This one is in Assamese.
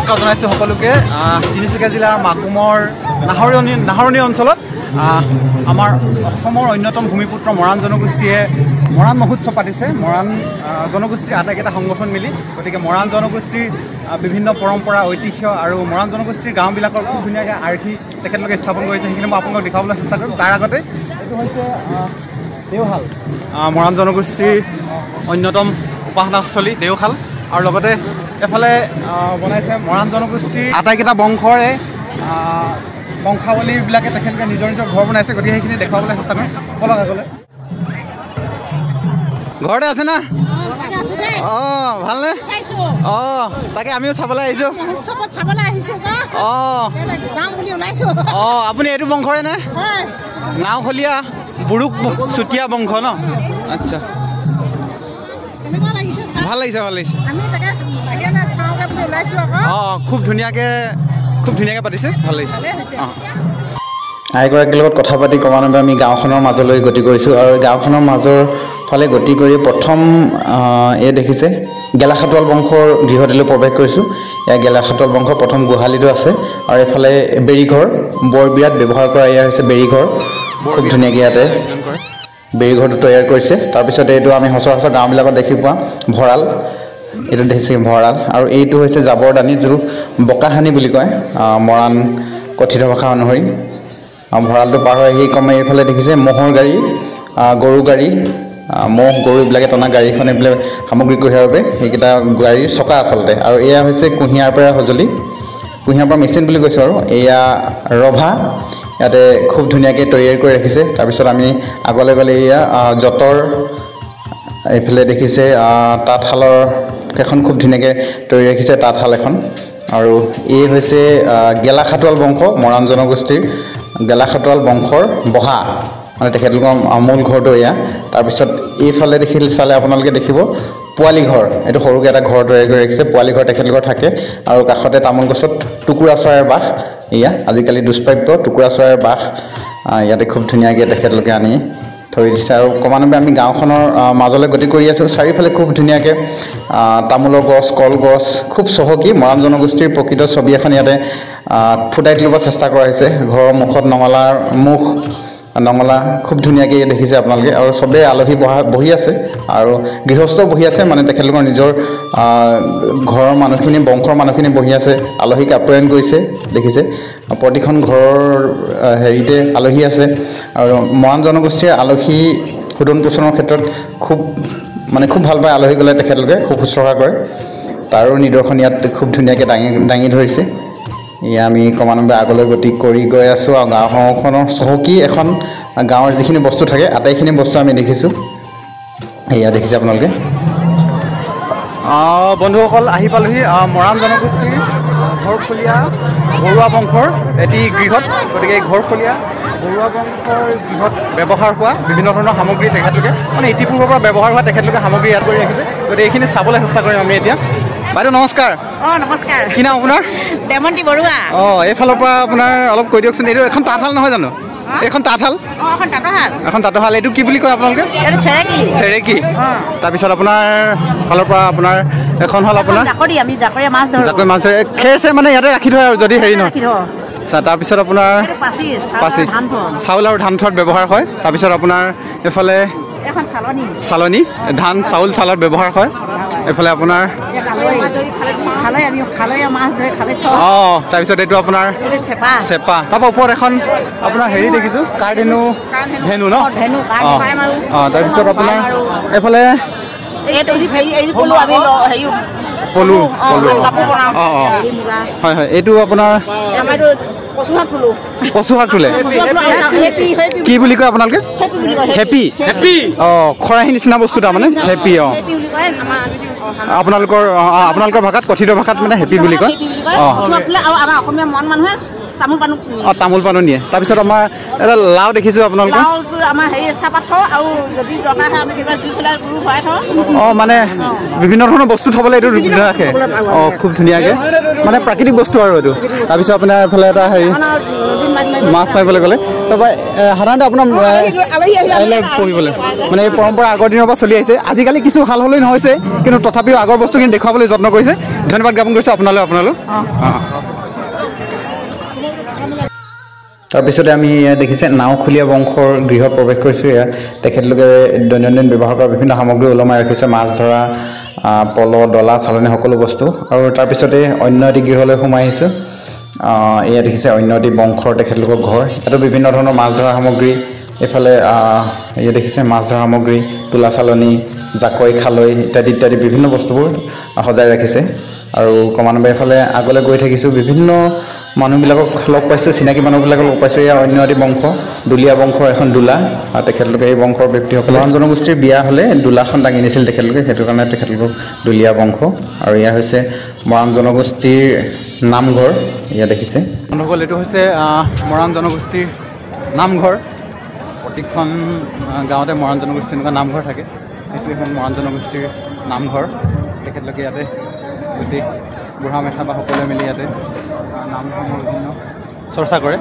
নমস্কাৰ জনাইছোঁ সকলোকে। তিনিচুকীয়া জিলাৰ মাকুমৰ নাহৰণি অঞ্চলত আমাৰ অসমৰ অন্যতম ভূমিপুত্ৰ মৰাণ জনগোষ্ঠীয়ে মৰাণ মহোৎসৱ পাতিছে। মৰাণ জনগোষ্ঠীৰ আটাইকেইটা সংগঠন মিলি, গতিকে মৰাণ জনগোষ্ঠীৰ বিভিন্ন পৰম্পৰা ঐতিহ্য আৰু মৰাণ জনগোষ্ঠীৰ গাঁওবিলাকৰ খুব ধুনীয়াকৈ আৰ্হি তেখেতলোকে স্থাপন কৰিছে। সেইখিনি মই আপোনালোকক দেখুৱাবলৈ চেষ্টা কৰিম। তাৰ আগতে এইটো হৈছে দেওশাল, মৰাণ জনগোষ্ঠীৰ অন্যতম উপাসনাস্থলী দেওশাল। আৰু লগতে এফালে বনাইছে মৰাণ জনগোষ্ঠীৰ আটাইকেইটা বংশৰে বংশাৱলীবিলাকে তেখেতলোকে নিজৰ নিজৰ ঘৰ বনাইছে। গতিকে সেইখিনি দেখুৱাবলৈ চেষ্টা কৰিম। বলক আগলৈ। ঘৰতে আছে না? অঁ ভালনে? অঁ তাকে আমিও চাবলৈ আহিছোঁ। অঁ আপুনি এইটো বংশৰে নে? নাওখলীয়া বুৰুক চুতীয়া বংশ ন? আচ্ছা, ভাল লাগিছে ভাল লাগিছে। অঁ খুব ধুনীয়াকৈ পাতিছে, ভাল লাগিছে। অঁ আইগৰাকীৰ লগত কথা পাতি ক্ৰমান্বয়ে আমি গাঁওখনৰ মাজলৈ গতি কৰিছোঁ। আৰু গাঁওখনৰ মাজৰ ফালে গতি কৰি প্ৰথম এই দেখিছে গেলাখাটোৱাল বংশৰ গৃহটিলৈ প্ৰৱেশ কৰিছোঁ। এয়া গেলাখাটোৱাল বংশৰ প্ৰথম গোহালিটো আছে। আৰু এইফালে বেৰীঘৰ, বৰ বিয়াত ব্যৱহাৰ কৰা এয়া হৈছে বেৰীঘৰ। খুব ধুনীয়াকৈ ইয়াতে বেৰীঘৰটো তৈয়াৰ কৰিছে। তাৰপিছতে এইটো আমি সচৰাচৰ গাঁওবিলাকত দেখি পোৱা ভঁৰাল, এইটো দেখিছে ভঁৰাল। আৰু এইটো হৈছে জাবৰদানি, যিটো বোকাহানি বুলি কয় মৰাণ কথিত ভাষা অনুসৰি। ভঁৰালটো পাৰ হৈ আহি ক্ৰমে এইফালে দেখিছে ম'হৰ গাড়ী, গৰু গাড়ী, ম'হ গৰু এইবিলাকে টনা গাড়ীখন, এইবিলাক সামগ্ৰী কঢ়িয়াৰ বাবে সেইকেইটা গাড়ীৰ চকা আচলতে। আৰু এয়া হৈছে কুঁহিয়াৰ পৰা সঁজুলি, কুঁহিয়াৰ পৰা মেচিন বুলি কৈছোঁ। আৰু এয়া ৰভা, ইয়াতে খুব ধুনীয়াকৈ তৈয়াৰ কৰি ৰাখিছে। তাৰপিছত আমি আগলৈ গ'লে এয়া যঁতৰ, এইফালে দেখিছে তাঁতশালৰ এখন খুব ধুনীয়াকৈ তৈয়াৰ ৰাখিছে তাঁতশাল এখন। আৰু এই হৈছে গেলাখাটোৱাল বংশ, মৰাণ জনগোষ্ঠীৰ গেলাখাটোৱাল বংশৰ বহা, মানে তেখেতলোকৰ মূল ঘৰটো এয়া। তাৰপিছত এইফালে চালে আপোনালোকে দেখিব পোৱালি ঘৰ, এইটো সৰুকৈ এটা ঘৰ তৈয়াৰ কৰি ৰাখিছে। পোৱালি ঘৰ তেখেতলোকৰ থাকে। আৰু কাষতে তামোল গছত টুকুৰা চৰাইৰ বাস, এয়া আজিকালি দুষ্প্ৰাপ্য টুকুৰা চৰাইৰ বাস ইয়াতে খুব ধুনীয়াকৈ তেখেতলোকে আনি থৈ দিছে। আৰু ক্ৰমান্বয়ে আমি গাঁওখনৰ মাজলৈ গতি কৰি আছোঁ। চাৰিওফালে খুব ধুনীয়াকৈ তামোলৰ গছ, কলগছ, খুব চহকী মৰাণ জনগোষ্ঠীৰ প্ৰকৃত ছবি এখন ইয়াতে ফুটাই তুলিব চেষ্টা কৰা হৈছে। ঘৰৰ মুখত নঙলা খুব ধুনীয়াকৈ দেখিছে আপোনালোকে। আৰু চবেই আলহী বহি আছে আৰু গৃহস্থ বহি আছে, মানে তেখেতলোকৰ নিজৰ ঘৰৰ মানুহখিনি, বংশৰ মানুহখিনি বহি আছে, আলহীক আপ্যায়ন কৰিছে দেখিছে। প্ৰতিখন ঘৰৰ হেৰিতে আলহী আছে। আৰু মৰাণ জনগোষ্ঠীৰ আলহী সোধন পোষণৰ ক্ষেত্ৰত খুব ভাল পায়। আলহী গ'লে তেখেতলোকে খুব শুশ্ৰূষা কৰে। তাৰো নিদৰ্শন ইয়াত খুব ধুনীয়াকৈ দাঙি ধৰিছে। এয়া আমি ক্ৰমান্বয়ে আগলৈ গতি কৰি গৈ আছোঁ। আৰু গাঁওখনৰ চহকী এখন গাঁৱৰ যিখিনি বস্তু থাকে আটাইখিনি বস্তু আমি দেখিছোঁ। এয়া দেখিছে আপোনালোকে। বন্ধুসকল আহি পালোহি মৰাণ জনগোষ্ঠীৰ ঘৰখলীয়া বৰুৱা বংশৰ এটি গৃহত। গতিকে এই ঘৰখলীয়া বৰুৱা বংশৰ গৃহত ব্যৱহাৰ হোৱা বিভিন্ন ধৰণৰ সামগ্ৰী তেখেতলোকে, মানে ইতিপূৰ্বৰ পৰা ব্যৱহাৰ হোৱা তেখেতলোকে সামগ্ৰী ইয়াত কৰি ৰাখিছে। গতিকে এইখিনি চাবলৈ চেষ্টা কৰিম আমি এতিয়া। বাইদেউ নমস্কাৰ। নমস্কাৰ। কি নাম আপোনাৰ? দেমন্তী বৰুৱা। এইফালৰ পৰা আপোনাৰ অলপ কৈ দিয়কচোন। এইটো এখন তাঁতশাল নহয় জানো? এখন তাঁতশাল, এখন তাঁতশাল। এইটো কি বুলি কয় আপোনালোকে? চেৰেকী। তাৰপিছত আপোনাৰ ফালৰ পৰা আপোনাৰ এখন হ'ল আপোনাৰ জাকৈ মাছ ধৰে। খেৰ মানে ইয়াতে ৰাখি থয় আৰু যদি হেৰি নহয়। আচ্ছা, তাৰপিছত আপোনাৰ পাচি, চাউল আৰু ধান থোৱাত ব্যৱহাৰ হয়। তাৰপিছত আপোনাৰ এইফালে চালনী, ধান চাউল চালত ব্যৱহাৰ হয়। এইফালে আপোনাৰ তাৰপিছত এইটো আপোনাৰ চেপা। তাৰপৰা ওপৰত এখন আপোনাৰ হেৰি দেখিছোঁ ধেনু ন? তাৰপিছত আপোনাৰ এইফালে পলু। হয় হয়, এইটো আপোনাৰ কচু শাক তোলে। কি বুলি কয় আপোনালোকে? হেপি। খৰাহি নিচিনা বস্তু তাৰমানে হেপি। আপোনালোকৰ ভাষাত, কথিত ভাষাত মানে হেপি বুলি কয়। তামোল পাণো নিয়ে। তাৰপিছত আমাৰ এটা লাও দেখিছোঁ আপোনালোকৰ লাওটো আমাৰ হেৰি চাহপাত থওঁ আৰু যদি দৰকাৰ হয় আমি কিবা জুই চলাই গৰু ভৰাই থওঁ অঁ মানে বিভিন্ন ধৰণৰ বস্তু থ'বলৈ এইটো সুবিধা ৰাখে অঁ খুব ধুনীয়াকৈ মানে প্ৰাকৃতিক বস্তু আৰু এইটো তাৰপিছত আপোনাৰ এইফালে এটা হেৰি মাছ মাৰিবলৈ গ'লে তাৰপৰা সাধাৰণতে আপোনাৰ আহিলে পঢ়িবলৈ মানে এই পৰম্পৰা আগৰ দিনৰ পৰা চলি আহিছে আজিকালি কিছু ভাল হ'লেই নহৈছে কিন্তু তথাপিও আগৰ বস্তুখিনি দেখুৱাবলৈ যত্ন কৰিছে ধন্যবাদ জ্ঞাপন কৰিছোঁ আপোনালৈ অঁ তাৰপিছতে আমি দেখিছে নাওখুলীয়া বংশৰ গৃহত প্ৰৱেশ কৰিছোঁ। এয়া তেখেতলোকে দৈনন্দিন ব্যৱহাৰ কৰা বিভিন্ন সামগ্ৰী ওলমাই ৰাখিছে মাছ ধৰা পল ডলা চালনী সকলো বস্তু আৰু তাৰপিছতে অন্য এটি গৃহলৈ সোমাই আহিছোঁ। এয়া দেখিছে অন্য এটি বংশৰ তেখেতলোকৰ ঘৰ ইয়াতো বিভিন্ন ধৰণৰ মাছ ধৰা সামগ্ৰী এইফালে এয়া দেখিছে মাছ ধৰা সামগ্ৰী তোলা চালনী জাকৈ খালৈ ইত্যাদি ইত্যাদি বিভিন্ন বস্তুবোৰ সজাই ৰাখিছে আৰু ক্ৰমান্বয়ে এইফালে আগলৈ গৈ থাকিছোঁ বিভিন্ন মানুহবিলাকক লগ পাইছোঁ চিনাকি মানুহবিলাকক লগ পাইছোঁ এয়া অন্য এটি বংশ দুলীয়া বংশৰ এখন দোলা তেখেতলোকে এই বংশৰ ব্যক্তিসকল মৰাণ জনগোষ্ঠীৰ বিয়া হ'লে দোলাখন দাঙি নিছিল তেখেতলোকে সেইটো কাৰণে তেখেতলোকক দুলীয়া বংশ আৰু এয়া হৈছে মৰাণ জনগোষ্ঠীৰ নামঘৰ এয়া দেখিছে বন্ধুসকল এইটো হৈছে মৰাণ জনগোষ্ঠীৰ নামঘৰ প্ৰতিখন গাঁৱতে মৰাণ জনগোষ্ঠীৰ এনেকুৱা নামঘৰ থাকে এইটো এখন মৰাণ জনগোষ্ঠীৰ নামঘৰ তেখেতলোকে ইয়াতে গোটেই বুঢ়া মেথা বা সকলোৱে মিলি ইয়াতে নাম ধৰ্মৰ বিভিন্ন চৰ্চা কৰে